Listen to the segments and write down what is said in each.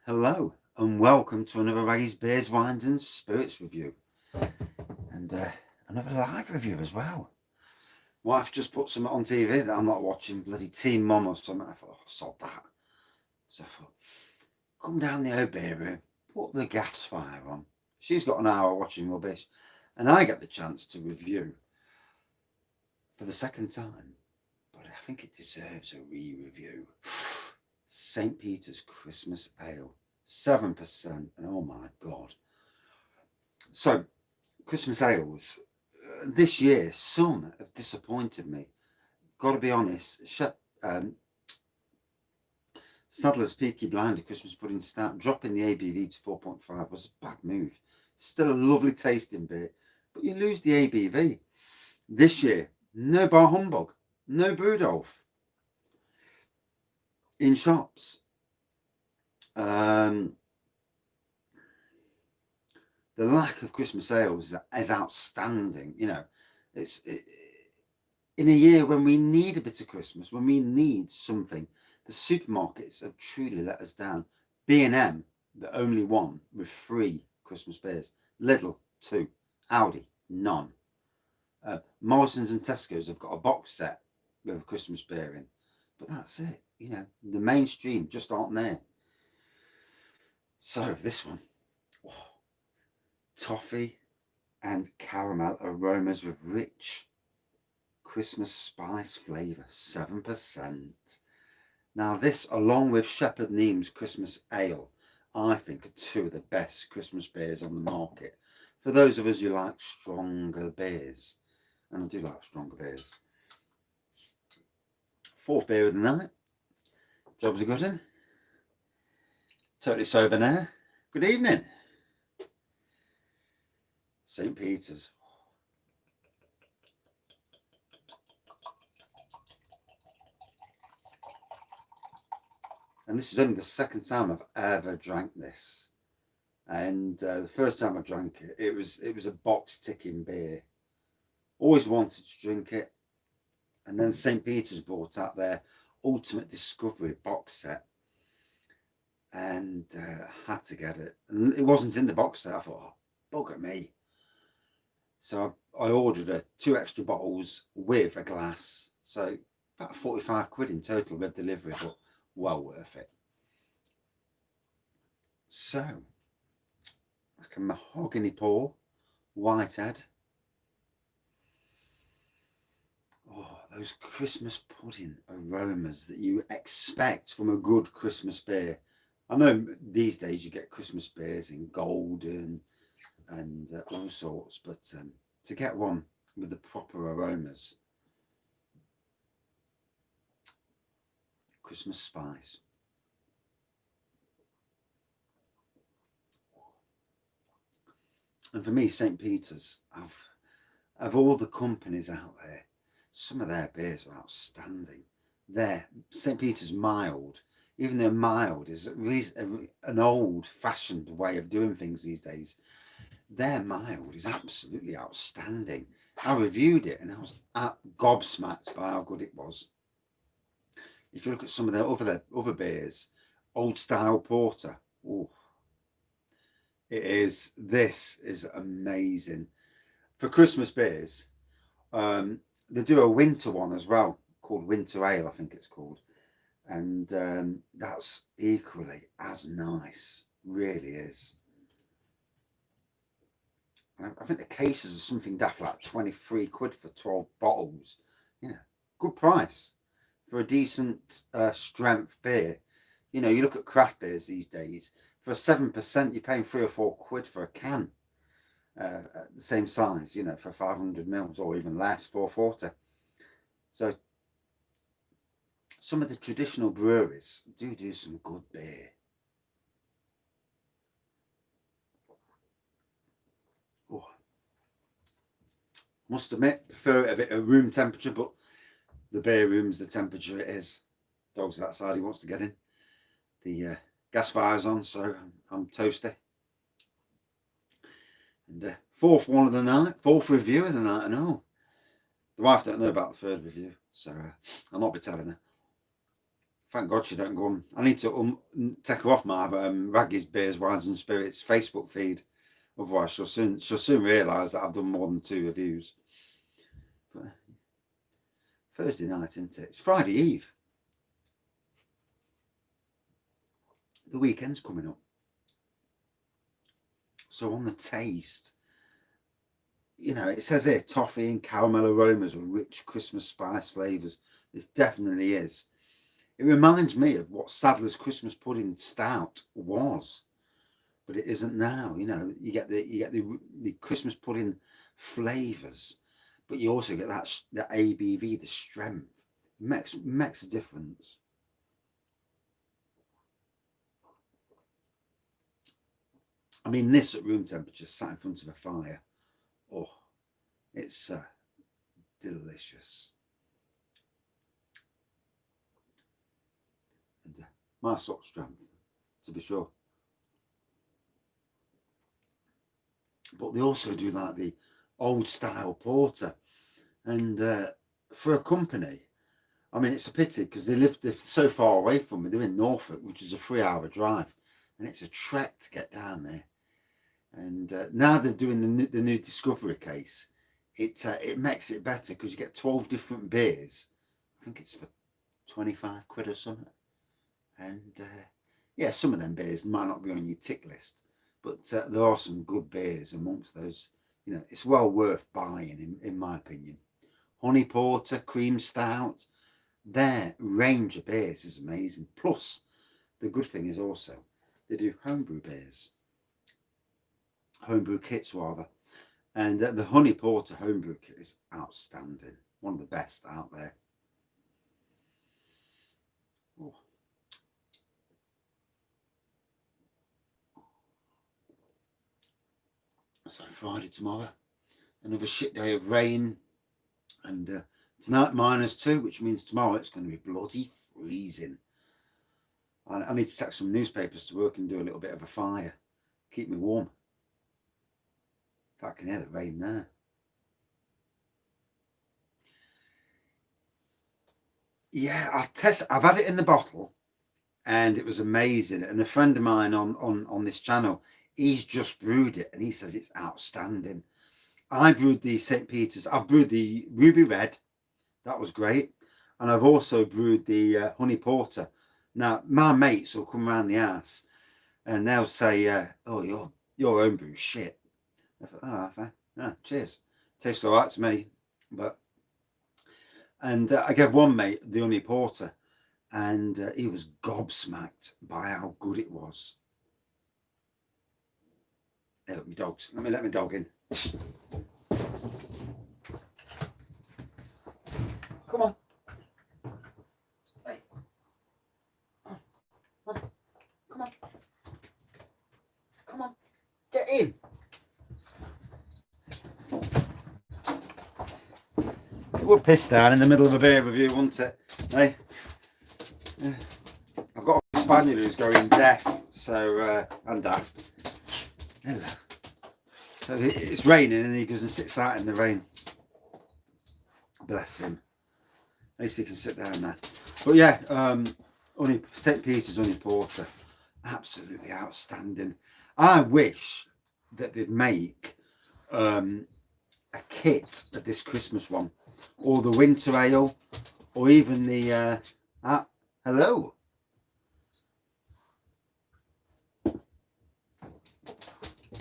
Hello and welcome to another Ray's Beers, Wines and Spirits review, and another live review as well. Wife just put something on TV that I'm not watching, bloody Teen Mum or something. I thought, oh, sod that. So I thought, come down the old beer room, put the gas fire on. She's got an hour watching rubbish, and I get the chance to review for the second time, but I think it deserves a re-review. St. Peter's Christmas Ale. 7%, and oh my god. So, Christmas ales, this year, some have disappointed me. Got to be honest, Sadler's Peaky Blinder Christmas Pudding Stout, dropping the ABV to 4.5 was a bad move. Still a lovely tasting beer, but you lose the ABV. This year, no bar humbug, no Brewdolf in shops. The lack of Christmas ales is outstanding. You know, in a year when we need a bit of Christmas, when we need something, the supermarkets have truly let us down. B&M, the only one with 3 Christmas beers. Lidl, 2. Aldi, none. Morrison's and Tesco's have got a box set with a Christmas beer in, but that's it. You know, the mainstream just aren't there. So this one, toffee and caramel aromas with rich Christmas spice flavour, 7%. Now this, along with Shepherd Neame's Christmas Ale, I think are 2 of the best Christmas beers on the market. For those of us who like stronger beers, and I do like stronger beers. 4th beer of the night. Job's a good one. Totally sober now. Good evening. St. Peter's. And this is only the second time I've ever drank this. And the first time I drank it, it was a box ticking beer. Always wanted to drink it. And then St. Peter's brought out their Ultimate Discovery box set. And had to get it. And it wasn't in the box set. I thought, oh, bugger me. So I ordered 2 extra bottles with a glass. So about 45 quid in total with delivery, but well worth it. So, like a mahogany pour, Whitehead. Oh, those Christmas pudding aromas that you expect from a good Christmas beer. I know these days you get Christmas beers in golden and all sorts, but to get one with the proper aromas, Christmas spice. And for me, St. Peter's, of all the companies out there, some of their beers are outstanding. St. Peter's mild, even though mild is an old-fashioned way of doing things these days, their mild is absolutely outstanding. I reviewed it and I was gobsmacked by how good it was. If you look at some of their other beers, old style porter, ooh, this is amazing. For Christmas beers, they do a winter one as well, called Winter Ale, I think it's called. And that's equally as nice, really is. I think the cases are something daft like 23 quid for 12 bottles. You know, good price for a decent strength beer. You know, you look at craft beers these days, for 7%, you're paying 3 or 4 quid for a can. The same size, you know, for 500 mils or even less, 440. So some of the traditional breweries do some good beer. Oh. Must admit, prefer it a bit of room temperature, but the beer room's the temperature it is. Dog's outside, he wants to get in. The gas fire's on, so I'm toasty. And 4th one of the night, 4th review of the night, I know. The wife don't know about the 3rd review, so I'll not be telling her. Thank God she don't go on. I need to take her off my Raggy's Beers, Wines and Spirits Facebook feed. Otherwise, she'll soon realise that I've done more than 2 reviews. But Thursday night, isn't it? It's Friday Eve. The weekend's coming up. So on the taste, you know, it says here toffee and caramel aromas with rich Christmas spice flavours. This definitely is. It reminds me of what Sadler's Christmas Pudding Stout was, but it isn't now. You know, you get the Christmas pudding flavours, but you also get that ABV, the strength. It makes a difference. I mean, this at room temperature, sat in front of a fire. Oh, it's delicious. And my sort of strength, to be sure. But they also do like the old style porter. And for a company, I mean, it's a pity because they're so far away from me. They're in Norfolk, which is a 3-hour drive. And it's a trek to get down there. And now they're doing the new Discovery case. It makes it better because you get 12 different beers. I think it's for 25 quid or something. And yeah, some of them beers might not be on your tick list, but there are some good beers amongst those. You know, it's well worth buying, in my opinion. Honey porter, cream stout, their range of beers is amazing. Plus, the good thing is also they do homebrew beers. Homebrew kits rather, and the honey porter homebrew kit is outstanding, one of the best out there. Oh. So Friday tomorrow, another shit day of rain, and tonight -2, which means tomorrow it's going to be bloody freezing. I need to take some newspapers to work and do a little bit of a fire, keep me warm. I can hear the rain there. Yeah, I've had it in the bottle and it was amazing. And a friend of mine on this channel, he's just brewed it and he says it's outstanding. I brewed the St. Peter's. I've brewed the Ruby Red. That was great. And I've also brewed the Honey Porter. Now, my mates will come around the house and they'll say, oh, your own brew's shit. I thought, oh, cheers. Tastes all right to me. And I gave one mate the Honey Porter, and he was gobsmacked by how good it was. Hey, look, my dogs. Let my dog in. Come on. Hey. Come on. Come on. Get in. It would piss down in the middle of a beer review, wouldn't it? Hey, I've got a spaniel who's going deaf, so and daft. Hello. So it's raining, and he goes and sits out in the rain. Bless him. At least he can sit down there. But yeah, St. Peter's Honey Porter, absolutely outstanding. I wish that they'd make a kit of this Christmas one, or the winter ale, or even the hello.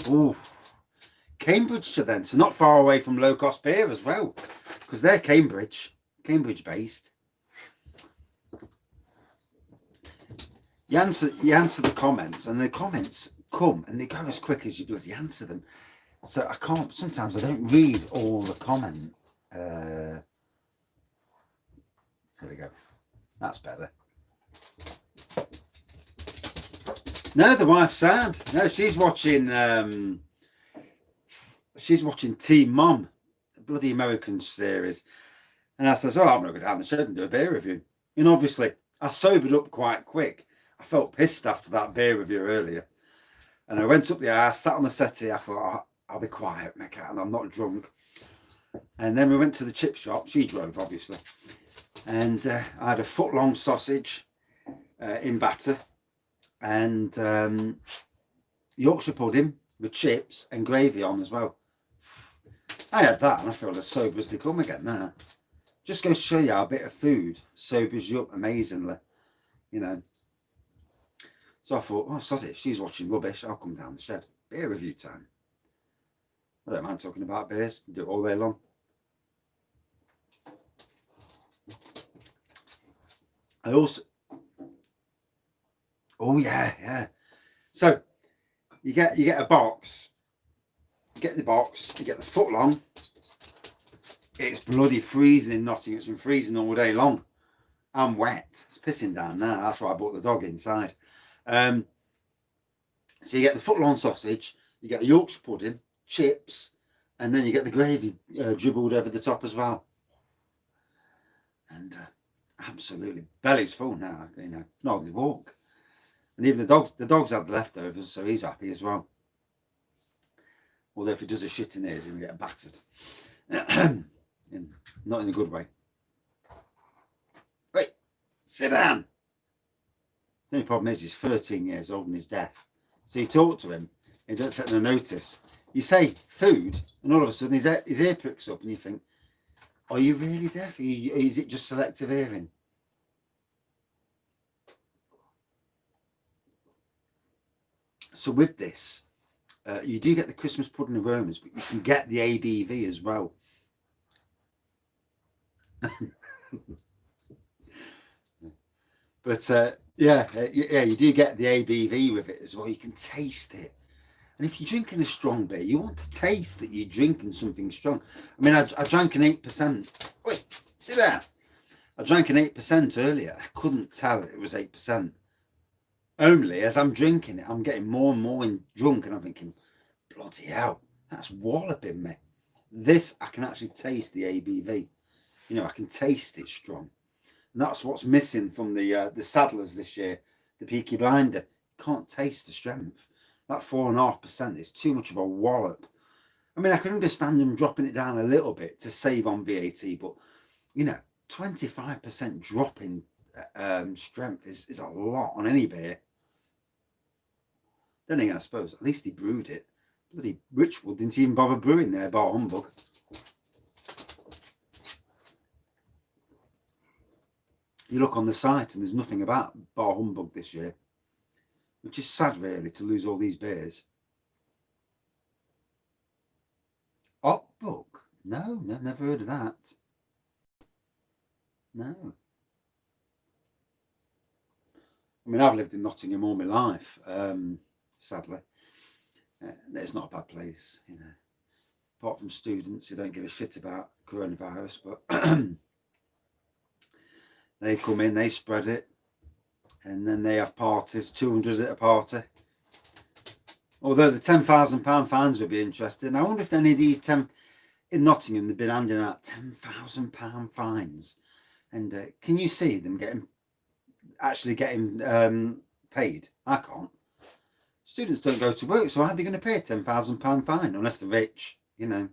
Ooh, Cambridgeshire then, so not far away from low cost beer as well, because they're Cambridge based. You answer the comments, and the comments come and they go as quick as you bloody answer them. So sometimes I don't read all the comment. There we go. That's better. No, the wife's sad. No, she's watching Teen Mom, the bloody American series. And I says, oh, I'm going to go down the shed and do a beer review. And obviously, I sobered up quite quick. I felt pissed after that beer review earlier. And I went up there, I sat on the settee, I thought, I'll be quiet, my cat, and I'm not drunk. And then we went to the chip shop. She drove, obviously. And I had a foot-long sausage in batter, and Yorkshire pudding with chips and gravy on as well. I had that and I feel as sober as they come again now. Just goes to show you how a bit of food sobers you up amazingly, you know. So I thought, oh, sod it, if she's watching rubbish, I'll come down the shed. Beer review time. I don't mind talking about beers, do it all day long. I also, oh yeah. So you get a box. You get the box. You get the foot long. It's bloody freezing in Nottingham. It's been freezing all day long. I'm wet. It's pissing down now. That's why I brought the dog inside. So you get the foot long sausage. You get a Yorkshire pudding, chips, and then you get the gravy dribbled over the top as well. And absolutely belly's full now. You know, not hardly walk. And even the dog's had the leftovers, so he's happy as well. Although if he does a shit in there, he's going to get battered. Not in a good way. Wait, sit down. The only problem is he's 13 years old and he's deaf. So you talk to him, he don't take no notice. You say food, and all of a sudden his ear pricks up, and you think, are you really deaf? Is it just selective hearing? So with this, you do get the Christmas pudding aromas, but you can get the ABV as well. But yeah, you do get the ABV with it as well. You can taste it. And if you're drinking a strong beer, you want to taste that you're drinking something strong. I mean, I drank an 8%. Wait, sit down. I drank an 8% earlier. I couldn't tell it was 8%. Only as I'm drinking it, I'm getting more and more drunk, and I'm thinking, bloody hell, that's walloping me. This, I can actually taste the ABV. You know, I can taste it strong. And that's what's missing from the Saddlers this year, the Peaky Blinder. Can't taste the strength. That 4.5% is too much of a wallop. I mean, I can understand them dropping it down a little bit to save on VAT, but, you know, 25% drop in strength is a lot on any beer. Then again, I suppose, at least he brewed it. Bloody Richwood didn't even bother brewing there, bar humbug. You look on the site and there's nothing about bar humbug this year, which is sad really, to lose all these beers. Hot book? No, never heard of that. No. I mean, I've lived in Nottingham all my life, sadly. It's not a bad place, you know. Apart from students who don't give a shit about coronavirus, but they come in, they spread it, and then they have parties, 200 at a party. Although the £10,000 fines would be interesting. I wonder if any of these in Nottingham, they've been handing out £10,000 fines. And can you see them actually getting paid? I can't. Students don't go to work, so how are they going to pay a £10,000 fine? Unless they're rich, you know.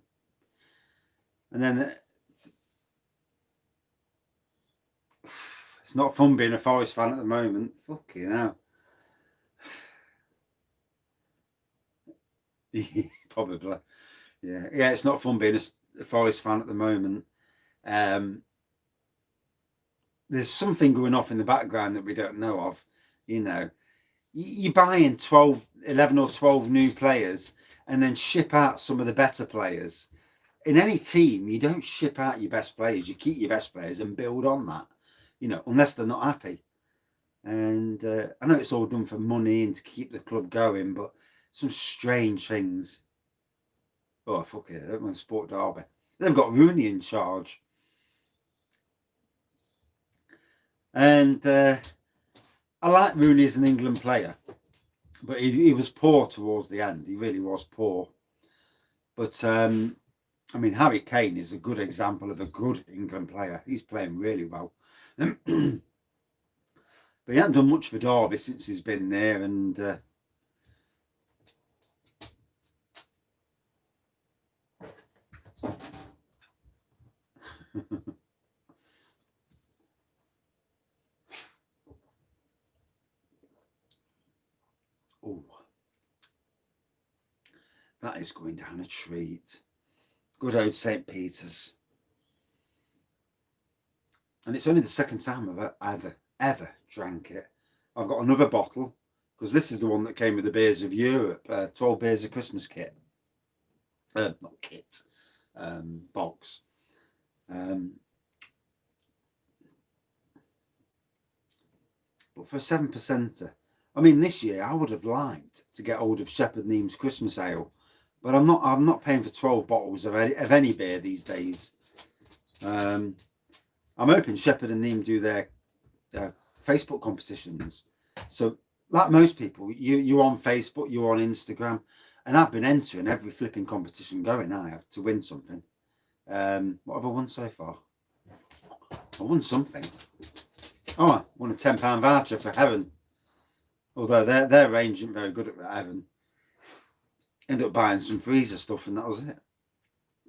And then it's not fun being a Forest fan at the moment. Fucking hell. Probably. Yeah, it's not fun being a Forest fan at the moment. There's something going off in the background that we don't know of, you know. You're buying 11 or 12 new players and then ship out some of the better players. In any team, you don't ship out your best players. You keep your best players and build on that, you know, unless they're not happy. And I know it's all done for money and to keep the club going, but some strange things. Oh, fuck it. I don't want Sport Derby. They've got Rooney in charge. And I like Rooney as an England player, but he was poor towards the end. He really was poor. But, I mean, Harry Kane is a good example of a good England player. He's playing really well. But he hasn't done much for Derby since he's been there. And That is going down a treat. Good old St. Peter's. And it's only the second time I've ever drank it. I've got another bottle, because this is the one that came with the Beers of Europe, 12 Beers of Christmas kit. Not kit, box. But for a 7%er, I mean, this year I would have liked to get hold of Shepherd Neame's Christmas Ale, but I'm not paying for 12 bottles of any beer these days. I'm hoping Shepherd and Neame do their Facebook competitions. So, like most people, you're on Facebook, you're on Instagram, and I've been entering every flipping competition going. I have to win something. What have I won so far? I won something. Oh, I won a £10 voucher for Heaven. Although their range isn't very good at Heaven. Ended up buying some freezer stuff and that was it.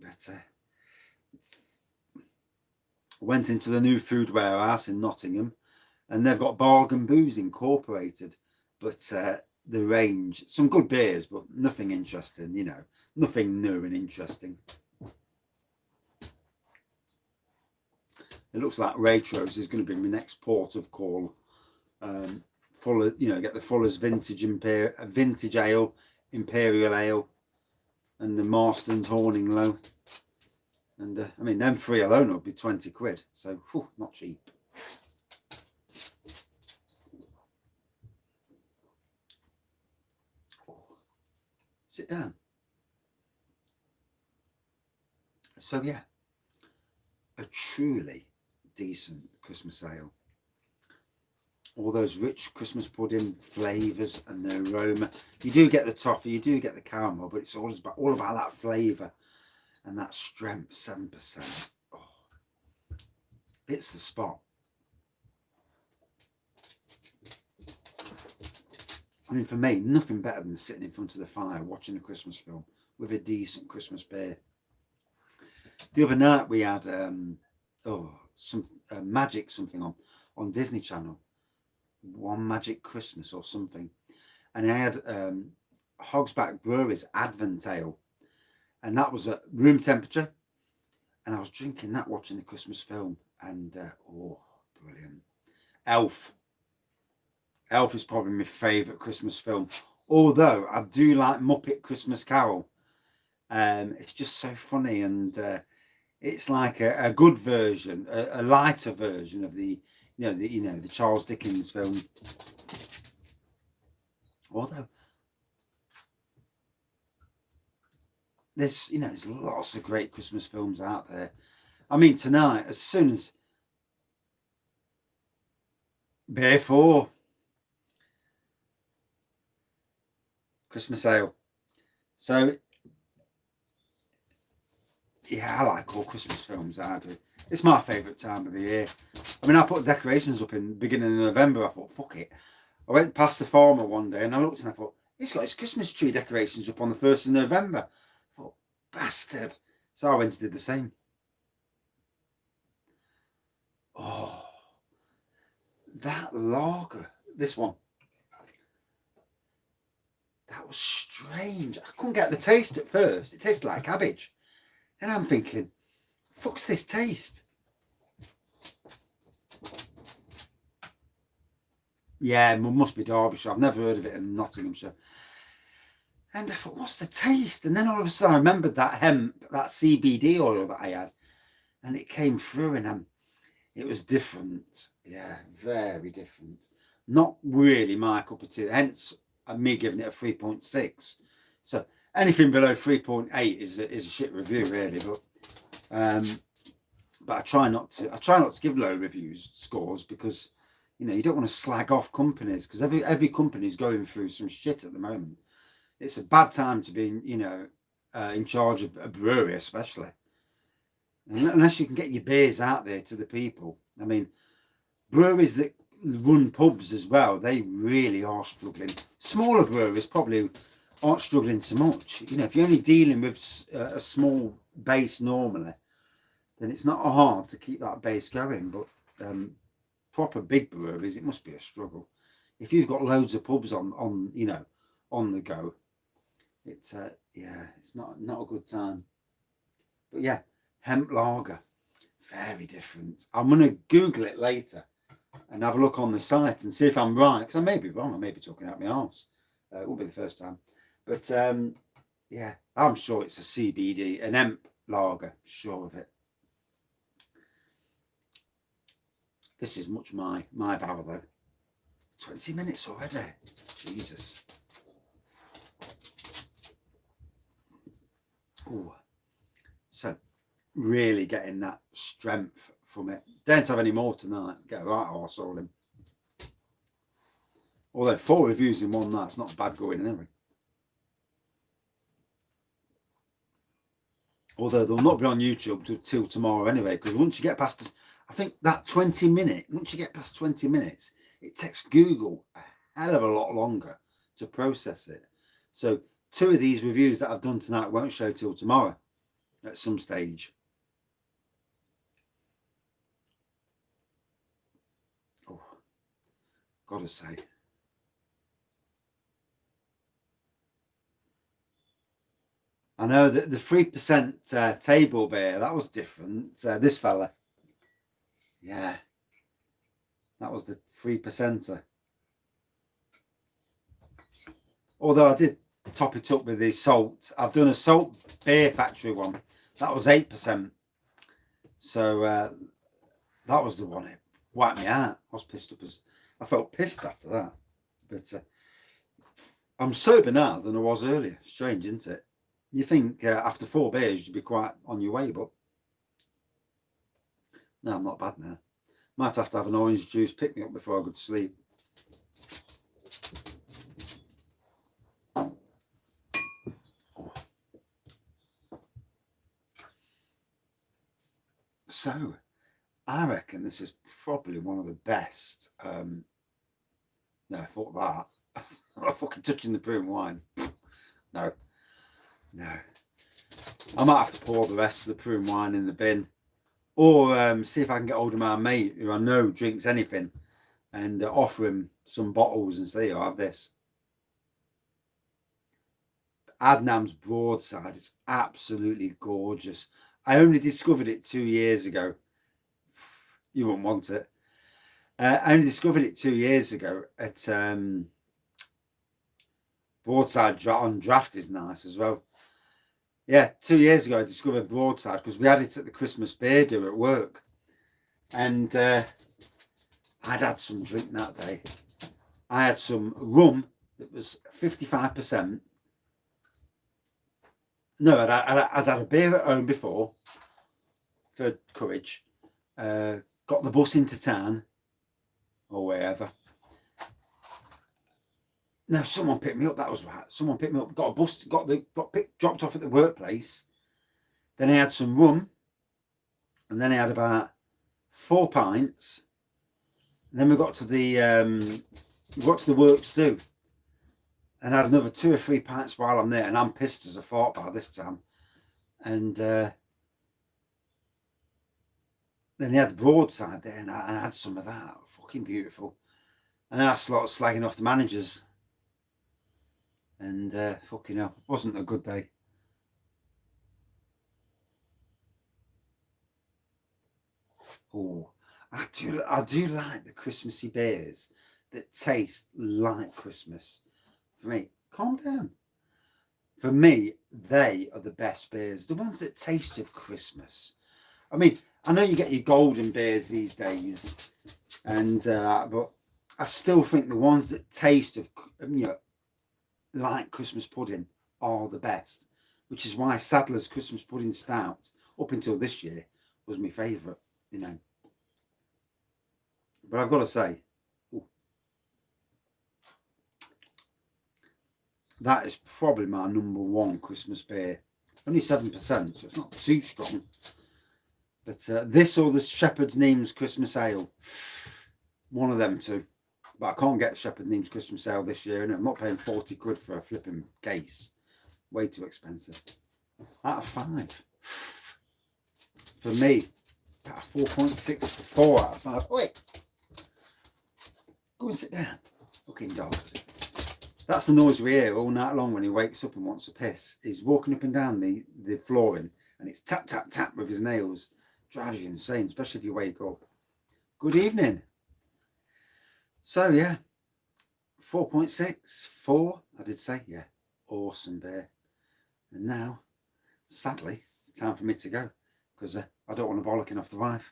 But went into the new food warehouse in Nottingham, and they've got Bargain Booze Incorporated. But the range, some good beers, but nothing interesting, you know. Nothing new and interesting. It looks like Waitrose is going to be my next port of call. Fuller, you know, get the Fuller's Vintage Ale, Imperial Ale, and the Marston's Horning Low. And I mean, them three alone would be 20 quid. So, whew, not cheap. Oh, sit down. So, yeah, a truly decent Christmas ale. All those rich Christmas pudding flavours and the aroma. You do get the toffee, you do get the caramel, but it's all about that flavour and that strength, 7%. Oh, it's the spot. I mean, for me, nothing better than sitting in front of the fire watching a Christmas film with a decent Christmas beer. The other night we had some magic something on Disney Channel, One Magic Christmas or something, and I had Hogsback Brewery's Advent Ale, and that was at room temperature, and I was drinking that watching the Christmas film, and oh, brilliant. Elf is probably my favourite Christmas film, although I do like Muppet Christmas Carol. It's just so funny, and it's like a good version, a lighter version of the Charles Dickens film. Although there's lots of great Christmas films out there. I mean, tonight, as soon as Beer 4 Christmas Ale. So yeah, I like all Christmas films. I do. It's my favourite time of the year. I mean, I put decorations up in the beginning of November. I thought, fuck it. I went past the farmer one day and I looked and I thought, he's got his Christmas tree decorations up on the 1st of November. I thought, bastard. So I went and did the same. Oh, that lager. This one. That was strange. I couldn't get the taste at first. It tasted like cabbage. And I'm thinking, fuck's this taste? Yeah, it must be Derbyshire. I've never heard of it in Nottinghamshire. And I thought, what's the taste? And then all of a sudden I remembered that hemp, that CBD oil that I had. And it came through and it was different. Yeah, very different. Not really my cup of tea. Hence, me giving it a 3.6. So anything below 3.8 is a shit review, really. But I try not to give low reviews scores, because you don't want to slag off companies, because every company is going through some shit at the moment. It's a bad time to be in charge of a brewery, especially, unless you can get your beers out there to the people. I mean, breweries that run pubs as well, they really are struggling. Smaller breweries probably aren't struggling so much. If you're only dealing with a small base normally, then it's not hard to keep that base going. But proper big breweries, it must be a struggle. If you've got loads of pubs on the go, It's yeah, it's not a good time. But yeah, hemp lager, very different. I'm gonna Google it later and have a look on the site and see if I'm right, because I may be wrong. I may be talking out my arse. It won't be the first time, but yeah, I'm sure it's a CBD, an hemp lager. Sure of it. This is much my barrel though. 20 minutes already. Jesus. Ooh. So really getting that strength from it. Don't have any more tonight. Get a right arse all in. Although 4 reviews in one night's not bad going anyway. Although they'll not be on YouTube till tomorrow anyway, because once you get past, I think that 20 minute, once you get past 20 minutes, it takes Google a hell of a lot longer to process it. So 2 of these reviews that I've done tonight won't show till tomorrow at some stage. Oh, gotta say. I know that the 3% table beer, that was different. This fella. Yeah. That was the 3%er. Although I did top it up with the salt. I've done a salt beer factory one. That was 8%. So that was the one that wiped me out. I was pissed up. I felt pissed after that. But I'm sober now than I was earlier. Strange, isn't it? You think after 4 beers you'd be quite on your way, but no, I'm not bad now. Might have to have an orange juice pick me up before I go to sleep. So, I reckon this is probably one of the best. No, fuck that. I'm not fucking touching the prune wine. No. I might have to pour the rest of the prune wine in the bin, or see if I can get hold of my mate who I know drinks anything, and offer him some bottles and say, "I'll have this." Adnam's Broadside is absolutely gorgeous. I only discovered it 2 years ago. You won't want it. I only discovered it 2 years ago at Broadside on draft is nice as well. Yeah, 2 years ago I discovered Broadside because we had it at the Christmas beer do at work. And I'd had some drink that day. I had some rum that was 55%. No, I'd had a beer at home before for courage. Got the bus into town or wherever. No, someone picked me up. That was right. Someone picked me up. Got a bus. Dropped off at the workplace. Then I had some rum, and then I had about 4 pints. And then we got to the works do, and I had another 2 or 3 pints while I'm there. And I'm pissed as a fart by this time. And then they had the Broadside there, and I had some of that. Fucking beautiful. And then I started slagging off the managers. And fucking hell, it wasn't a good day. Oh, I do like the Christmassy beers that taste like Christmas. For me, calm down. For me, they are the best beers. The ones that taste of Christmas. I mean, I know you get your golden beers these days, and but I still think the ones that taste of, like Christmas pudding are the best, which is why Sadler's Christmas Pudding Stout up until this year was my favourite, but I've got to say, that is probably my number 1 Christmas beer. Only 7%, so it's not too strong, but this or the Shepherd's Neames Christmas Ale, one of them 2. But I can't get Shepherd Neames Christmas Ale this year, and I'm not paying 40 quid for a flipping case. Way too expensive. Out of 5. For me, about 4.6 for 4 out of 5. Wait. Go and sit down. Fucking dog. That's the noise we hear all night long when he wakes up and wants to piss. He's walking up and down the flooring and it's tap, tap, tap with his nails. Drives you insane, especially if you wake up. Good evening. So, yeah, 4.6, 4, I did say, yeah, awesome beer. And now, sadly, it's time for me to go because I don't want to bollocking off the wife.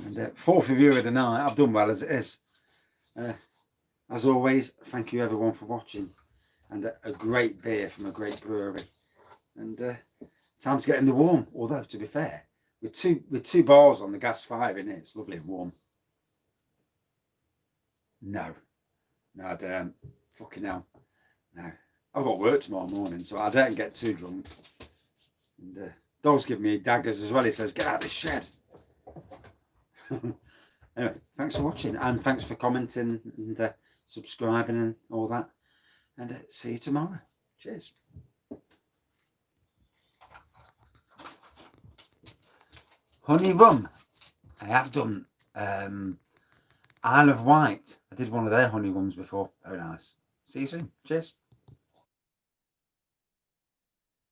And fourth review of the night, I've done well as it is. As always, thank you everyone for watching, and a great beer from a great brewery. And time to get in the warm. Although, to be fair, with two bars on the gas fire in it, it's lovely and warm. No, I don't. Fucking hell. No, I've got work tomorrow morning, so I don't get too drunk. And dog's giving me daggers as well. He says, "Get out of this shed." Anyway, thanks for watching, and thanks for commenting and subscribing and all that. And see you tomorrow. Cheers. Honey rum. I have done Isle of Wight. I did one of their honey rums before. Very nice. See you soon. Cheers.